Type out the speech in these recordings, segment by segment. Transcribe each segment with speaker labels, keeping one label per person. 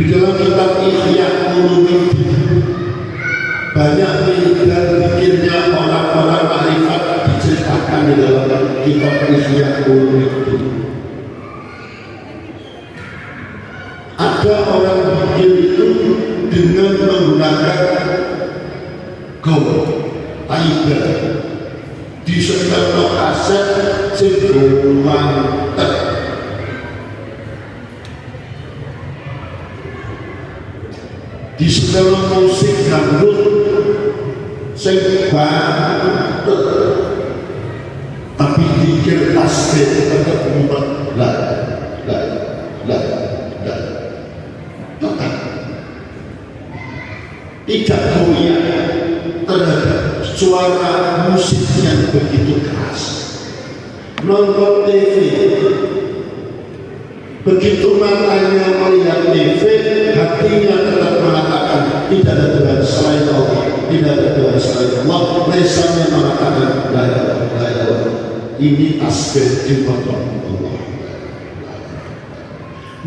Speaker 1: Di dalam kitab Ihya Ulumuddin banyak pikirnya orang-orang makrifat diceritakan di dalam kitab Ihya Ulumuddin. Ada orang pikir itu dengan menggunakan gaul, taiga di setel kaset sebulan di setel musik dangdut sebanget, tapi pikir tasbih tetap umat lah tidak goyah terhadap suara musik yang begitu keras. Nonton TV, begitu matanya melihat TV, hatinya tetap mengatakan tidak ada Tuhan selain Allah, tidak ada Tuhan selain Allah. Lisannya mengatakan la ilaha illallah. Ini tasbih di mata Allah.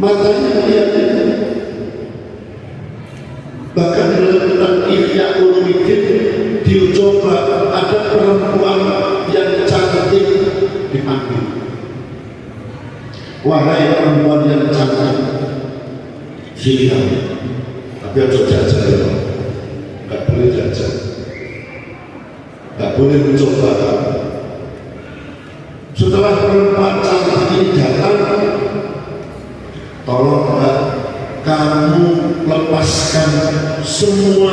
Speaker 1: Matanya melihat itu. Bahkan dalam kitab Ihya Ulumuddin dicoba ada perempuan yang cantik dipanggil, wahai perempuan yang cantik, sini kamu, tapi harus jajan ya, nggak boleh jajan, nggak boleh mencoba kamu. Setelah perempuan cantik ini datang, tolong kamu lepaskan semua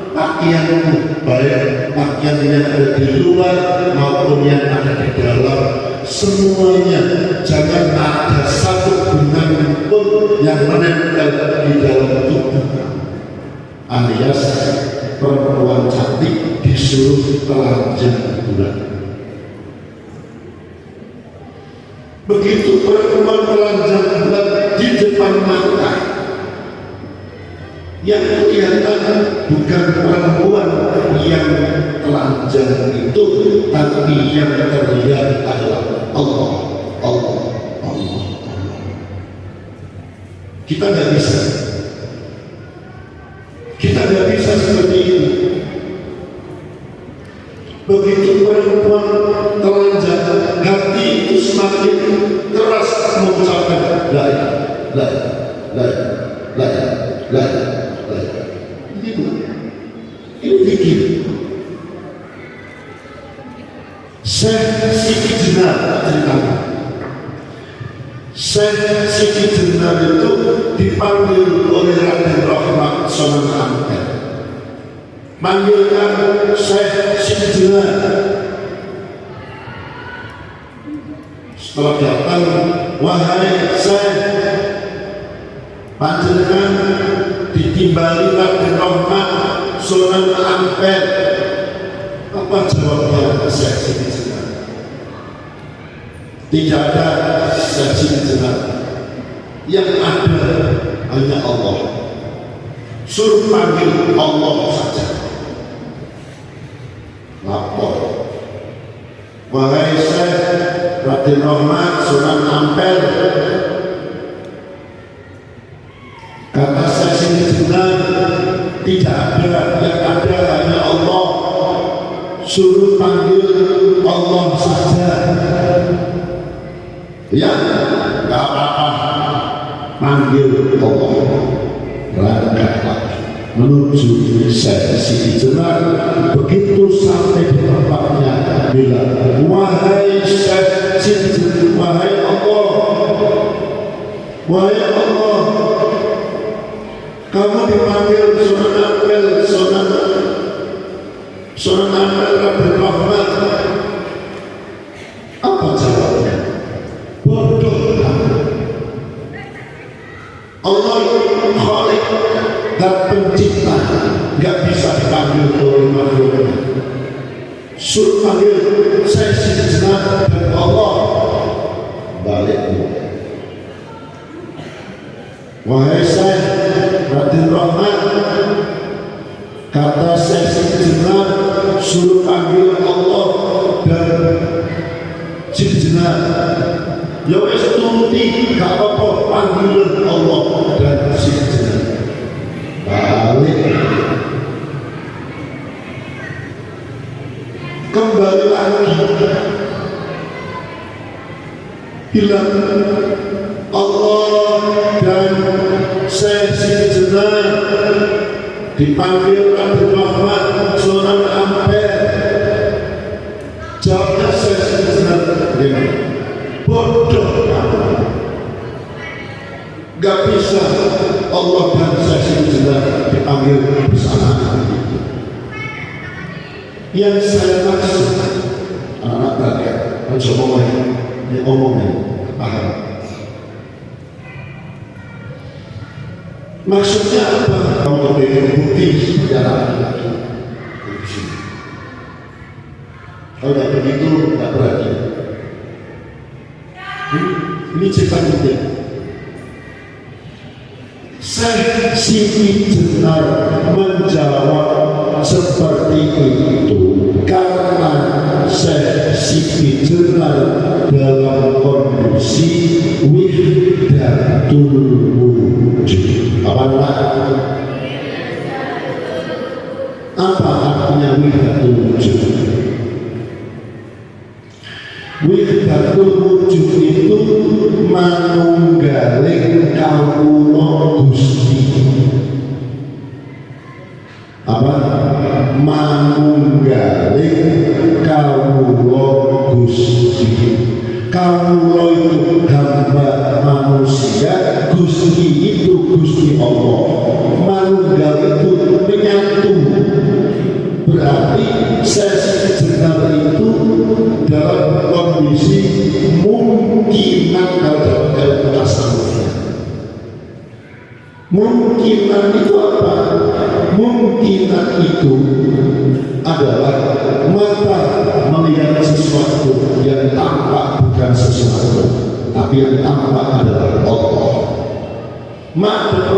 Speaker 1: pakaianmu, baik pakaian yang ada di luar maupun yang ada di dalam, semuanya. Jangan ada satu benang pun yang menempel di dalam tubuh. Alias perempuan cantik disuruh telanjang bulan. Begitu perempuan telanjang bulan di depan mata, yang kelihatan bukan perempuan yang telanjang itu, tapi yang terlihat adalah Allah. Kita nggak bisa seperti itu. Begitu perempuan telanjang, hati itu semakin keras mengucapkan la ini fikir. Syekh Siti Jenar ceritanya, Syekh Siti Jenar itu dipanggil oleh Raden Rahmat Sunan Ampel, manggilkan Syekh Siti Jenar. Setelah datang, wahai Syekh, panjenengan ditimbali Raden Rahmat Sunan Ampel. Apa jawabnya Syekh Siti Jenar? Tidak ada Syekh Siti Jenar, yang ada hanya Allah. Suruh panggil Allah saja. Lapor, wahai Syekh Raden Rahmat Sunan Ampel, kata Syekh Siti Jenar, tidak ada, yang ada hanya Allah. Suruh panggil Allah saja. Ya, nggak apa-apa, panggil Allah. Berangkatlah menuju Syekh Siti Jenar. Begitu sampai di tempatnya, bilang, wahai Syekh Siti Jenar, wahai Allah, kamu dipanggil Sunan Ampel, Sunan Ampel Raden Rahmat. Apa jawabnya? Bodoh kamu. Allah Khalik dan pencipta, nggak bisa dipanggil oleh makhluknya. Suruh panggil Syekh Siti Jenar dan Allah. Balik. Wahai Syekh Raden Rahmat, kata Syekh Siti Jenar, suruh panggil Allah dan Siti Jenar. Ya wis turuti, gak apa-apa, panggil Allah dan Siti Jenar. lagi bilang Allah dan Syekh Siti Jenar dipanggil Abdul Rahman seorang Ampere. Jawabnya Syekh Siti Jenar, bodoh kamu, gak bisa Allah dan Syekh Siti Jenar dipanggil bersamaan. Yang saya maksud anak-anak rakyat, ngomongnya paham. Maksudnya apa? Kalau dengan bukti sejarah lagi. Kalau tidak begitu, tidak berarti. Ini cerita penting. Syekh Siti Jenar menjawab seperti itu karena Syekh Siti Jenar dalam kondisi wihdatul wujud. Apa artinya wihdatul wujud? Wihdatul wujud itu manunggaling kawula Gusti. Apa? Manunggaling kawula Gusti. Kawula itu hamba manusia, Gusti itu Gusti Allah. Manunggal itu menyatu. Berarti Syekh Jenar itu dalam kondisi mungkinan dalam tasawufnya. Mungkinan itu apa? Mungkinan itu adalah mata melihat sesuatu yang tampak bukan sesuatu, tapi yang tampak adalah Allah. Mata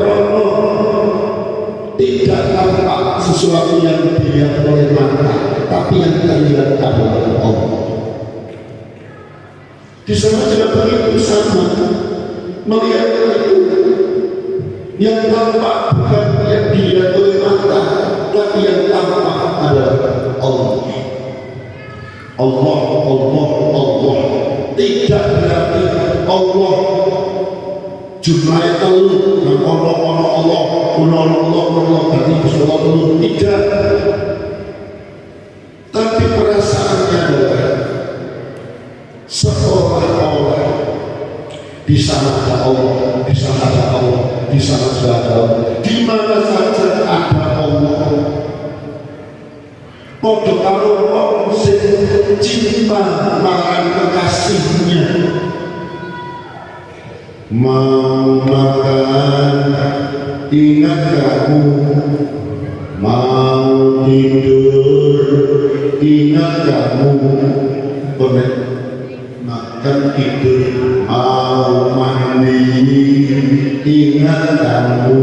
Speaker 1: tidak tampak sesuatu yang dilihat oleh mata, tapi yang terlihat adalah Allah. Di sana juga begitu sama, melihat itu yang tampak bukan yang dilihat oleh mata, tapi yang tampak adalah Allah. Allah, Allah, Allah. Tidak berarti Allah jumlahnya telu, yang Allah, berarti Allah telu. Tidak. Tapi perasaannya adalah seolah-olah di sana ada Allah, di sana ada Allah, di sana ada Allah, di mana saja ada Allah. Padha karo wong sing cinta marang kekasihnya, mau makan ingat kamu, mau tidur ingat kamu, makan tidur, mau mandi ingat kamu.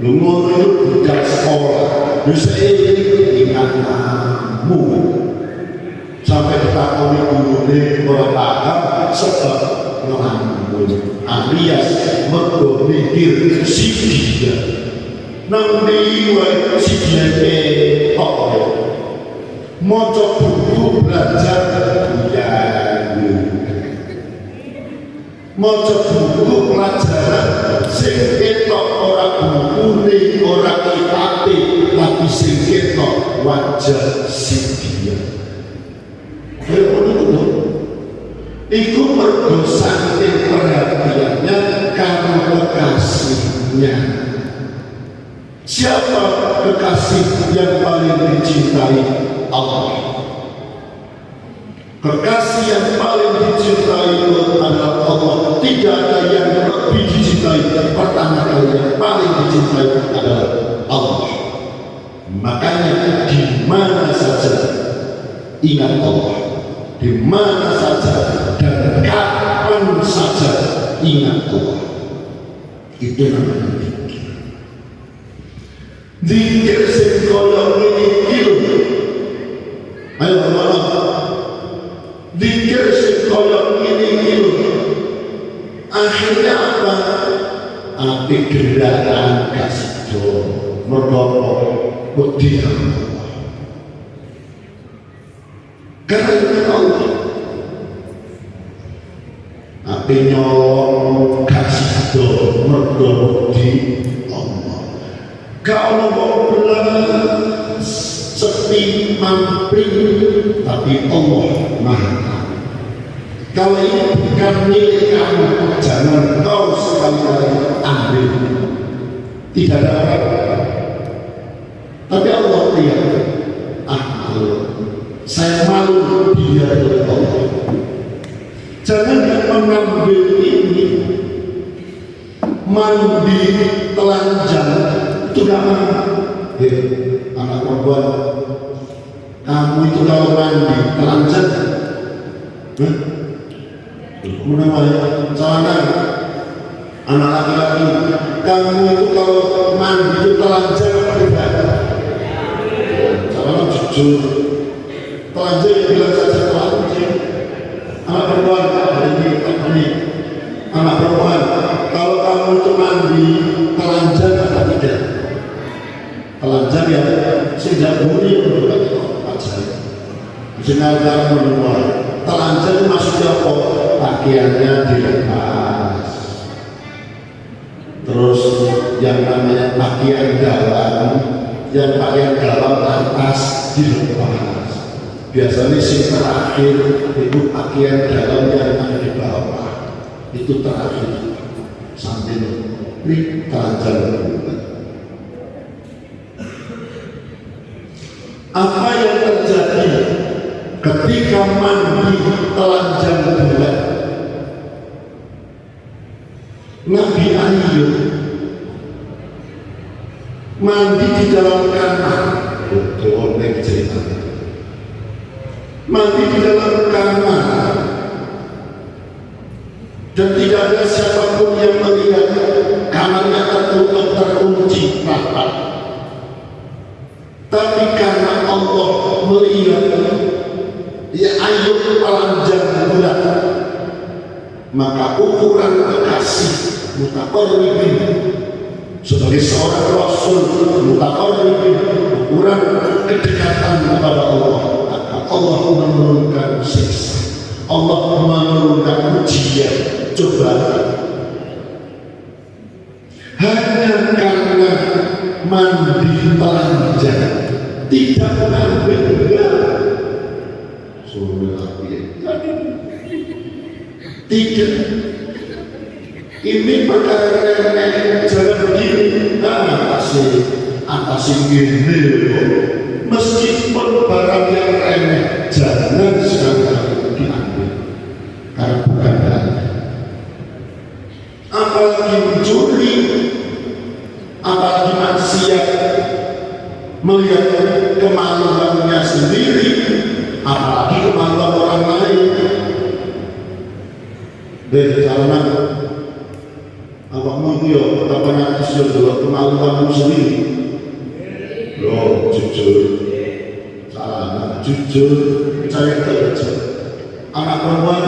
Speaker 1: Lu mau budak sekolah, bisa ingat kamu. Sampai ditakoni gurune ora paham sebab ngelamun alias mergo mikir sidia. Nang ndi wae sidia kok maca buku belajar ya. Maca buku pelajaran sing ketok ora bukune, ora kitabe, tapi sing ketok wajah sidia. Iku mergo saking perhatiannya karena kekasihnya. Siapa kekasih yang paling dicintai? Allah. Kekasih yang paling dicintai adalah Allah. Tidak ada yang lebih dicintai. Pertama kali yang paling dicintai adalah Allah. Makanya di mana saja ingat Allah. Di mana saja dan kapan saja ingat Allah. Itu namanya zikir. Zikir sing kaya ngene. Ayo malam. Zikir sing kaya ngene. Akhirnya apa? Api kendaraan kasih mergo wedi. Karena itu Allah. Tapi nyolong kasih do mergo di Allah. Kalau mau belas sepi mampir, tapi Allah Maha Tahu. Kalau ini bukan milik kamu, jangan kau sekali-kali ambil. Tidak ada apa-apa. Tapi Allah lihat, saya malu dia oleh Allah. Jangan mengambil ini, mandi telanjang itu gak mau. Anak perempuan, kamu itu kalau mandi telanjang, menamanya celana. Anak laki-laki, kamu itu kalau mandi itu telanjang apa tidak? Celana jujur, telanjang yang bilang saja telanjang. Anak perempuan, ini anak perempuan, kalau kamu itu mandi telanjang apa tidak? Telanjang ya, sejak buri untuk pacar. Sinar kamu menua, telanjang maksudnya apa? Pakaiannya dilepas. Terus yang namanya pakaian dalam, yang pakaian dalam atas dilepas. Biasanya sing terakhir itu pakaian dalam yang ada di bawah itu terakhir sambil ini telanjang. Apa yang terjadi ketika mandi telanjang bulat? Nabi Ayub mandi di dalam kamar. Betul, ini ceritanya. Mandi di dalam kamar dan tidak ada siapapun yang melihat, kamarnya tertutup terkunci rapat. Tapi karena Allah melihat ya Ayub telanjang bulat, maka ukuran kekasih mutaqarribin sebagai seorang rasul mutaqarribin, ukuran kedekatan kepada Allah, Allah menurunkan siksa, Allah menurunkan ujian, cobaan. Hanya karena mandi telanjang, tidak mengambil tidak. Ini perkara remeh, jangan begini. Atasi gini. Meskipun barang yang remeh, jangan sekali-kali diambil, karena bukan Anda. Apalagi mencuri, apalagi maksiat, melihat kemaluannya sendiri, apalagi kemaluan orang lain. Dari karena awakmu itu ya, betapa nanti sudah kemaluanmu sendiri. Loh, jujur, salah, jujur, percaya saja. Anak perempuan,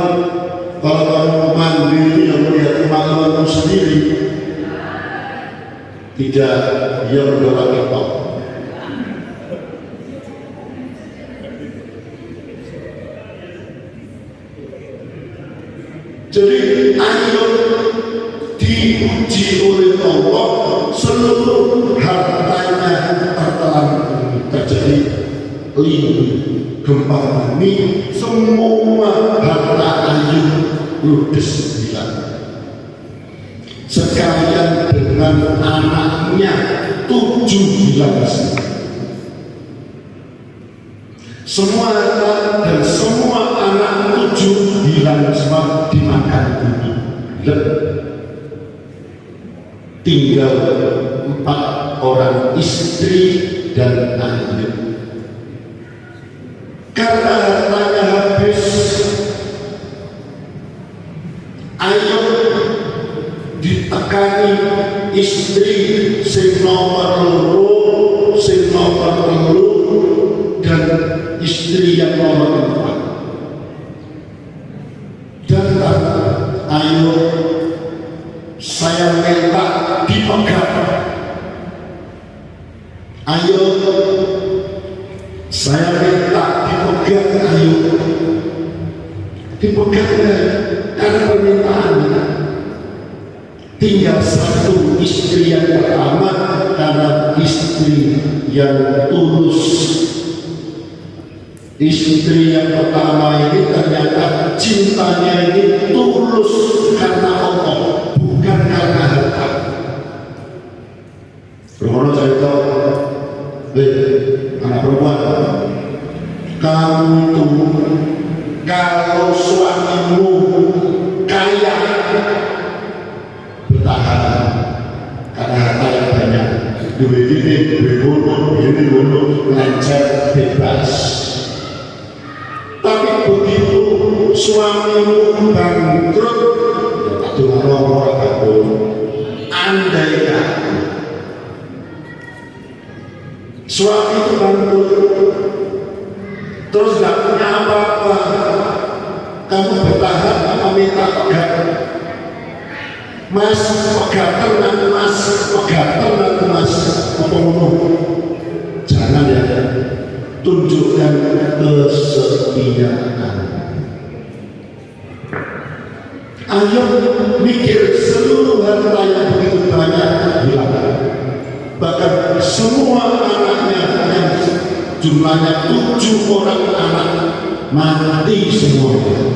Speaker 1: kalau kamu mandi yang melihat kemaluanmu sendiri, tidak, dia berdorong ketok. Jadi Ayub diuji oleh Allah, seluruh hartanya tertelan, terjadi gempa bumi, semua harta Ayub ludes hilang. Sekalian dengan anaknya 7 hilang. Semua anak dan semua anak 7 hilang semua dimakan bumi. Tinggal 4 orang istri dan anak. Karena hartanya habis, Ayub ditekani istri sing nomor 2, sing nomor 3, dan istri yang nomor 4. Dan Ayub, saya minta dipegang. Ayub, saya minta dipegang Ayub. dipegangnya karena permintaannya. Tinggal satu istri yang pertama karena istri yang tulus. Istri yang pertama ini ternyata cintanya ini tulus karena Allah, bukan karena harta. Romono cerita, anak perempuan, kamu itu kalau suamimu kaya, bertahan karena harta yang banyak, duit ini, duit gunung, lancar, bebas. Tapi begitu suamimu bangkrut, itu orang bangkrut. Andai kata suami itu bangkrut, terus gak punya apa-apa, kamu bertahan apa minta pegang? Mas, pegang tenan mas, jangan ya, tunjukkan kesetiaan. Ayo mikir seluruh harta yang begitu banyak hilang, bahkan semua anaknya yang jumlahnya 7 orang anak mati semuanya,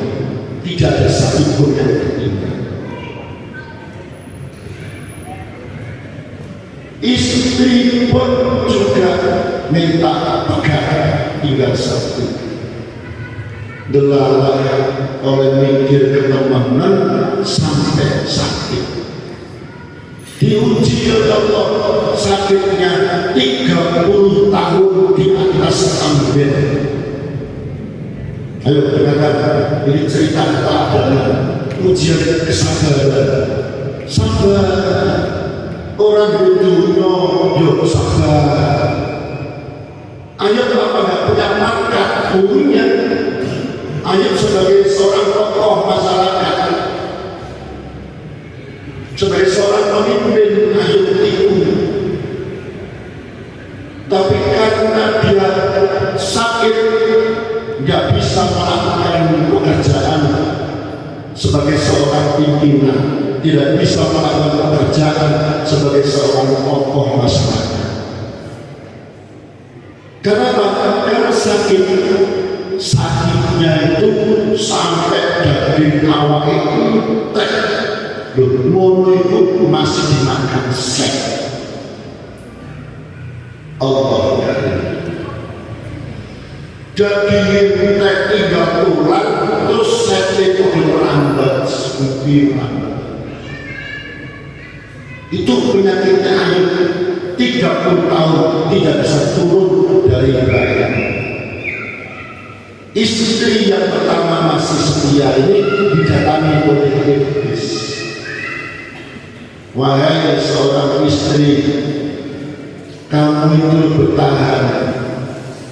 Speaker 1: tidak ada satupun yang tertinggal. Istri pun juga minta pegang, tinggal satu. Delalah oleh mikir ketemanan sampai sakit. Diuji oleh Allah, sakitnya 30 tahun di atas ambil. Ayo dengarkan, ini cerita teladan ujian kesabaran. Sabar. Orang di dunia yuk sabar. Ayat apa nggak punya markat, punya. Ayat sebagai seorang tokoh masyarakat, sebagai seorang pemimpin, ayat tipu. Tapi karena dia sakit, nggak bisa melakukan pekerjaan sebagai seorang pimpinan, tidak bisa melakukan pekerjaan sebagai seorang tokoh masyarakat. Karena sakitnya itu sampai daging awak itu tek, mono itu masih dimakan sek. Allah daging tek 3 bulan, terus sek itu merambat, itu penyakitnya air 30 tahun tidak bisa turun dari badan. Istri yang pertama masih setia ini didatangi oleh iblis. Wahai seorang istri, kamu itu bertahan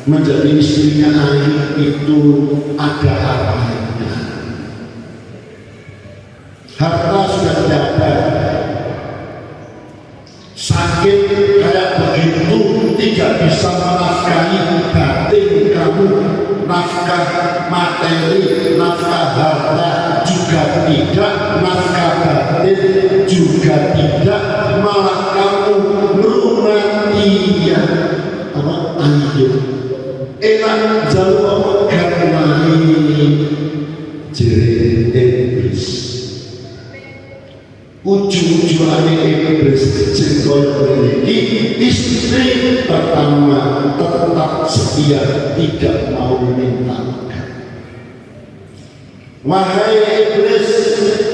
Speaker 1: menjadi istrinya air itu ada apanya. Harta sudah tidak ada, sakit kayak begitu tidak bisa menafkahi batin kamu, nafkah materi, nafkah harta juga tidak, nafkah batin juga tidak, malah kamu merumati ya apa ayo enak jauh karena jere iblis. Ujung-ujungannya iblis jengkol memiliki istri pertama tetap setia, tidak mau minta makan. Wahai iblis,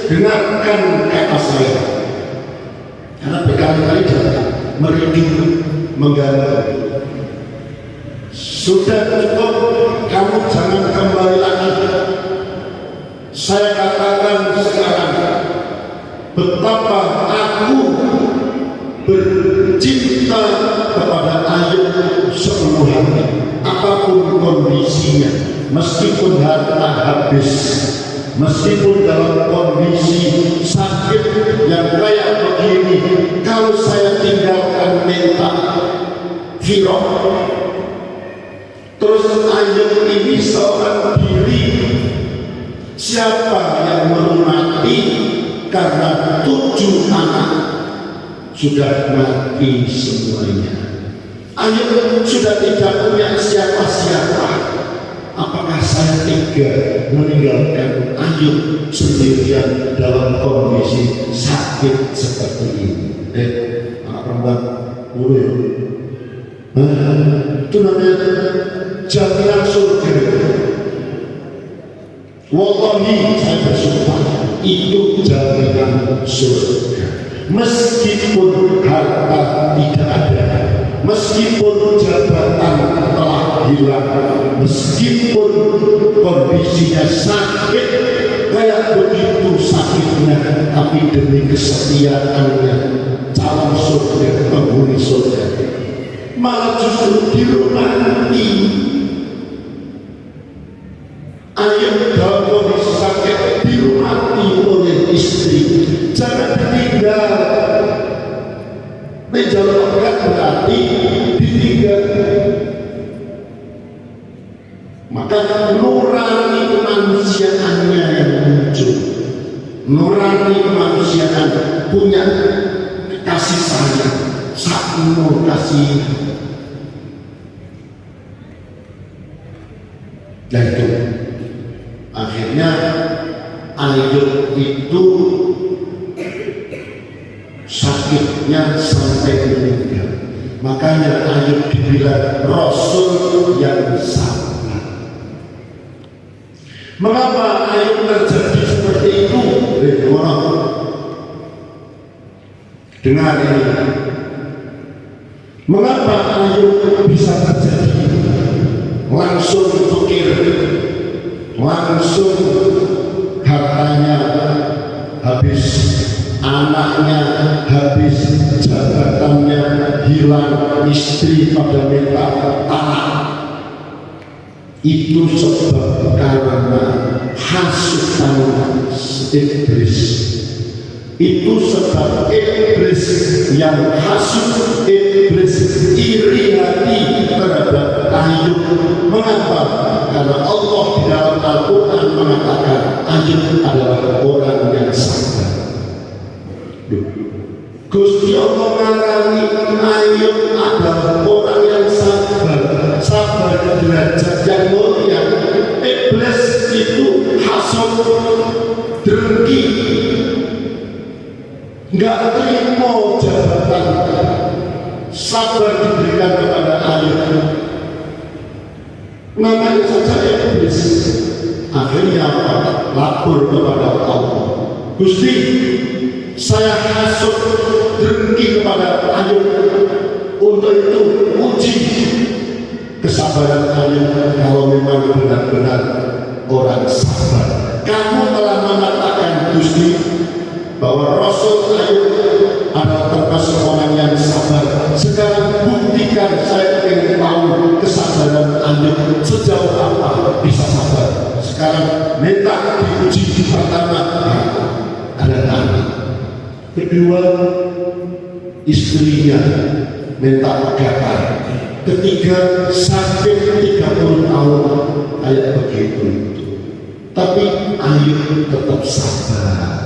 Speaker 1: dengarkan kata saya, karena berkali-kali datang merinding mengganggu. Sudah cukup, kamu jangan kembali lagi. Saya katakan sekarang betapa aku bercinta kepada ayat sepenuh hati, apapun kondisinya, meskipun harta habis, meskipun dalam kondisi sakit yang kayak begini, kalau saya tinggalkan minta firok, terus ayat ini seorang diri Siapa yang melunati karena 7 anak sudah mati semuanya. Ayub sudah tidak punya siapa-siapa. Apakah saya tega meninggalkan Ayub sendirian dalam kondisi sakit seperti ini? Anak perempuan dulu ya. Itu namanya jaminan surga. Wallahi saya bersumpah itu jaminan surga. Meskipun harta tidak ada, meskipun jabatan telah hilang, meskipun kondisinya sakit kayak begitu sakitnya, tapi demi kesetiaannya calon surga, penghuni surga, malah justru dirunati. Ayub dalam kondisi sakit dirunati oleh istri. Jangan ditinggal. Menjalur berarti ditinggal. Maka nurani kemanusiaannya yang muncul, nurani kemanusiaan punya kasih sayang, saknur kasih. Dan itu akhirnya Ayub itu sakitnya sampai meninggal. Makanya Ayub dibilang Rasul yang sabar. Mengapa Ayub terjadi seperti itu? Dengar ini. Mengapa Ayub bisa terjadi? Langsung fikir, langsung hartanya habis, anaknya habis, jabatannya hilang, istri pada minta tanah. Itu sebab karena hasutan iblis. Itu sebab iblis yang hasut, iblis iri hati terhadap Ayub. Mengapa? Karena Allah di dalam Al-Quran mengatakan Ayub adalah orang yang sabar. Gusti Allah mengarani Ayub adalah orang yang sabar. Sabar derajat yang mulia. Iblis itu hasut, dengki, nggak terima jabatan. Sabar diberikan kepada Ayub. Namanya saja iblis. Akhirnya lapor kepada Allah. Gusti, saya hasut, dengki kepada Ayub. Untuk itu uji kesabaran Ayub kalau memang benar-benar orang sabar. Kamu telah mengatakan Gusti bahwa Rasul Ayub adalah termasuk orang yang sabar. Sekarang buktikan, saya ingin tahu kesabaran Ayub sejauh apa bisa sabar. Sekarang minta diuji. Pertama ada anak, kedua istrinya minta pegangan, ketiga sakit 30 tahun kayak begitu. Tapi Ayub tetap sabar.